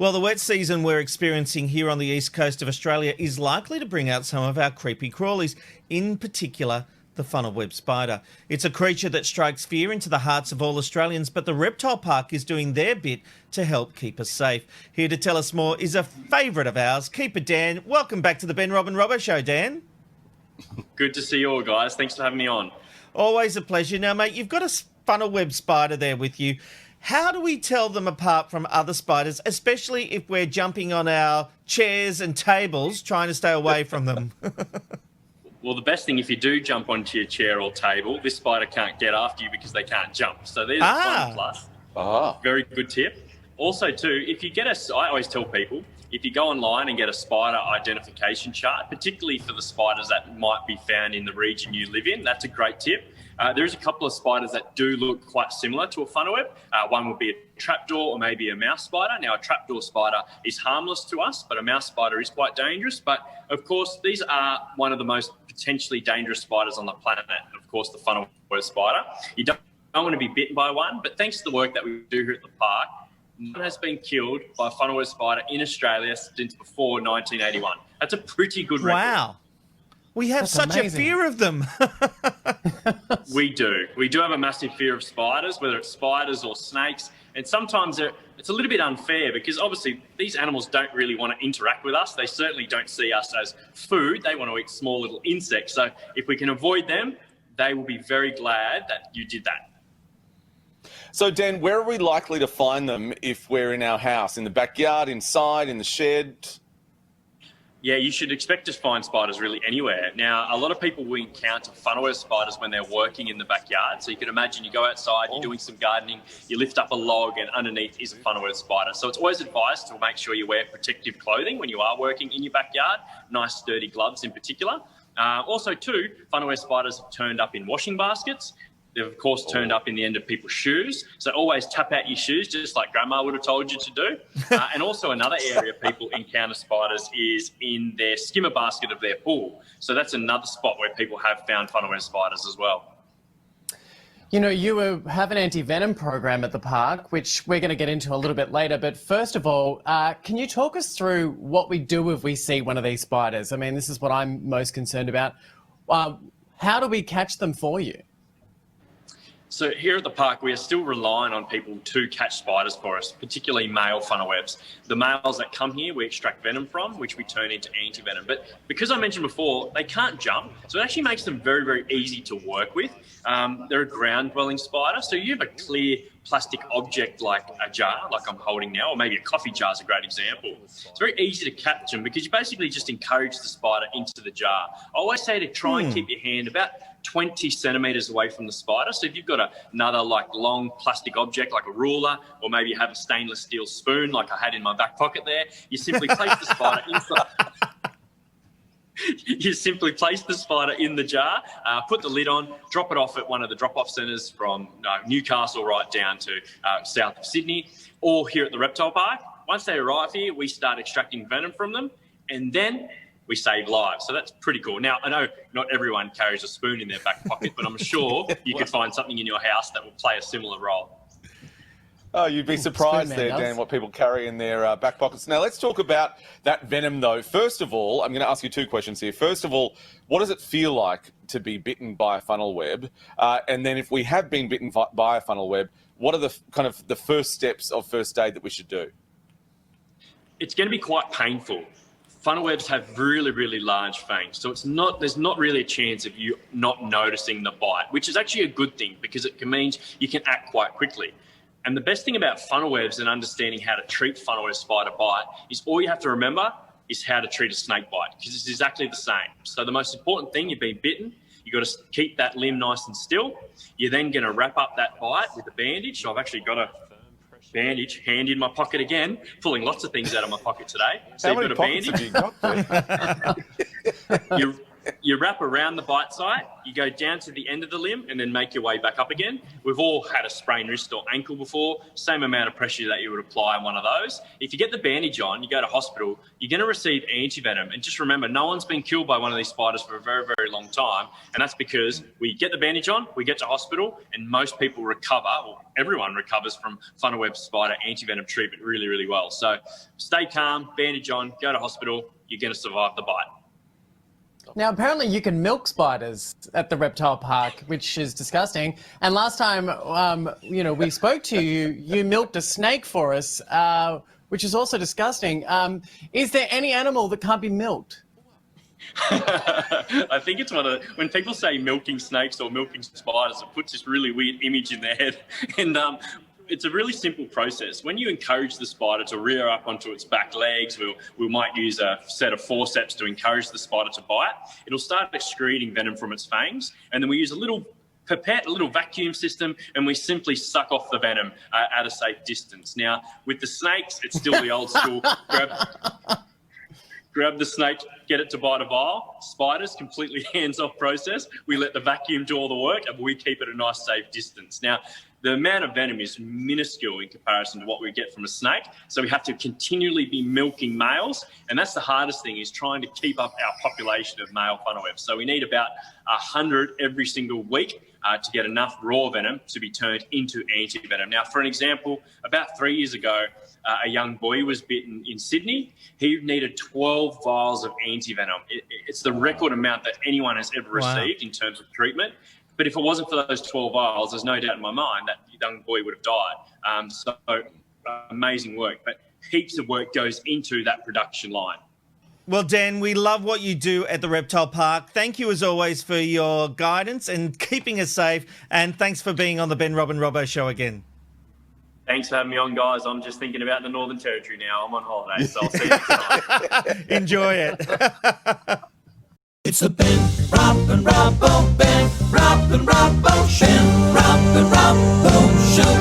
Well, the wet season we're experiencing here on the east coast of Australia is likely to bring out some of our creepy crawlies, in particular the funnel web spider. It's a creature that strikes fear into the hearts of all Australians, but the Reptile Park is doing their bit to help keep us safe. Here to tell us more is a favourite of ours, Keeper Dan. Welcome back to the Ben, Rob and Robbo Show, Dan. Good to see you all, guys. Thanks for having me on. Always a pleasure. Now, mate, you've got a funnel web spider there with you. How do we tell them apart from other spiders, especially if we're jumping on our chairs and tables trying to stay away from them? Well, the best thing, if you do jump onto your chair or table, this spider can't get after you because they can't jump. So there's one plus. Very good tip. Also, too, if you get I always tell people, if you go online and get a spider identification chart, particularly for the spiders that might be found in the region you live in, that's a great tip. There is a couple of spiders that do look quite similar to a funnel web. One would be a trapdoor or maybe a mouse spider. Now, a trapdoor spider is harmless to us, but a mouse spider is quite dangerous. But, of course, these are one of the most potentially dangerous spiders on the planet, of course, the funnel web spider. You don't want to be bitten by one, but thanks to the work that we do here at the park, no one has been killed by a funnel web spider in Australia since before 1981. That's a pretty good record. Wow. We have such a fear of them. We do. We do have a massive fear of spiders, whether it's spiders or snakes. And sometimes it's a little bit unfair because obviously these animals don't really want to interact with us. They certainly don't see us as food. They want to eat small little insects. So if we can avoid them, they will be very glad that you did that. So, Dan, where are we likely to find them if we're in our house? In the backyard, inside, in the shed? Yeah, you should expect to find spiders really anywhere. Now, a lot of people will encounter funnel web spiders when they're working in the backyard. So you can imagine you go outside, you're doing some gardening, you lift up a log and underneath is a funnel web spider. So it's always advised to make sure you wear protective clothing when you are working in your backyard, nice sturdy gloves in particular. Also, too, funnel web spiders have turned up in washing baskets. They've, of course, turned up in the end of people's shoes. So always tap out your shoes, just like Grandma would have told you to do. And also another area people encounter spiders is in their skimmer basket of their pool. So that's another spot where people have found funnel web spiders as well. You know, you have an anti-venom program at the park, which we're going to get into a little bit later. But first of all, can you talk us through what we do if we see one of these spiders? I mean, this is what I'm most concerned about. How do we catch them for you? So here at the park, we are still relying on people to catch spiders for us, particularly male funnel webs. The males that come here, we extract venom from, which we turn into anti-venom. But because I mentioned before, they can't jump, so it actually makes them very, very easy to work with. They're a ground-dwelling spider, so you have a clear plastic object like a jar, like I'm holding now, or maybe a coffee jar is a great example. It's very easy to catch them because you basically just encourage the spider into the jar. I always say to try and keep your hand about 20 centimetres away from the spider. So if you've got another like long plastic object like a ruler, or maybe you have a stainless steel spoon like I had in my back pocket there, you simply place the spider inside. You simply place the spider in the jar, put the lid on, drop it off at one of the drop-off centres from Newcastle right down to south of Sydney, or here at the Reptile Park. Once they arrive here, we start extracting venom from them, and then we save lives. So that's pretty cool. Now, I know not everyone carries a spoon in their back pocket, but I'm sure you could find something in your house that will play a similar role. Oh, you'd be surprised there, Dan, what people carry in their back pockets. Now, let's talk about that venom, though. First of all, I'm going to ask you two questions here. First of all, what does it feel like to be bitten by a funnel web? And then if we have been bitten by a funnel web, what are the kind of the first steps of first aid that we should do? It's going to be quite painful. Funnel webs have really, really large fangs. So there's not really a chance of you not noticing the bite, which is actually a good thing because it means you can act quite quickly. And the best thing about funnel webs and understanding how to treat funnel web spider bite is all you have to remember is how to treat a snake bite, because it's exactly the same. So the most important thing, you've been bitten, you've got to keep that limb nice and still. You're then going to wrap up that bite with a bandage. So I've actually got a bandage handy in my pocket again, pulling lots of things out of my pocket today. So how many pockets have you got there? You wrap around the bite site, you go down to the end of the limb and then make your way back up again. We've all had a sprained wrist or ankle before, same amount of pressure that you would apply on one of those. If you get the bandage on, you go to hospital, you're going to receive antivenom. And just remember, no one's been killed by one of these spiders for a very, very long time. And that's because we get the bandage on, we get to hospital, and most people recover, or everyone recovers from funnel web spider antivenom treatment really, really well. So stay calm, bandage on, go to hospital, you're going to survive the bite. Now, apparently you can milk spiders at the reptile park, which is disgusting. And last time, we spoke to you, you milked a snake for us, which is also disgusting. Is there any animal that can't be milked? I think it's when people say milking snakes or milking spiders, it puts this really weird image in their head. And it's a really simple process. When you encourage the spider to rear up onto its back legs, we might use a set of forceps to encourage the spider to bite. It'll start excreting venom from its fangs, and then we use a little pipette, a little vacuum system, and we simply suck off the venom at a safe distance. Now, with the snakes, it's still the old school. Grab the snake, get it to bite a vial. Spiders, completely hands-off process. We let the vacuum do all the work, and we keep it a nice, safe distance. Now, the amount of venom is minuscule in comparison to what we get from a snake. So we have to continually be milking males. And that's the hardest thing, is trying to keep up our population of male funnel webs. So we need about 100 every single week to get enough raw venom to be turned into anti-venom. Now, for an example, about 3 years ago, a young boy was bitten in Sydney. He needed 12 vials of anti-venom. It's the record amount that anyone has ever received in terms of treatment. But if it wasn't for those 12 vials, there's no doubt in my mind that young boy would have died. So amazing work. But heaps of work goes into that production line. Well, Dan, we love what you do at the Reptile Park. Thank you, as always, for your guidance and keeping us safe. And thanks for being on the Ben, Rob and Robbo show again. Thanks for having me on, guys. I'm just thinking about the Northern Territory now. I'm on holiday, so I'll see you next time. Enjoy it. It's the Ben, Rob and Robbo, Ben, Rob and Robbo, Ben, Rob and Robbo show.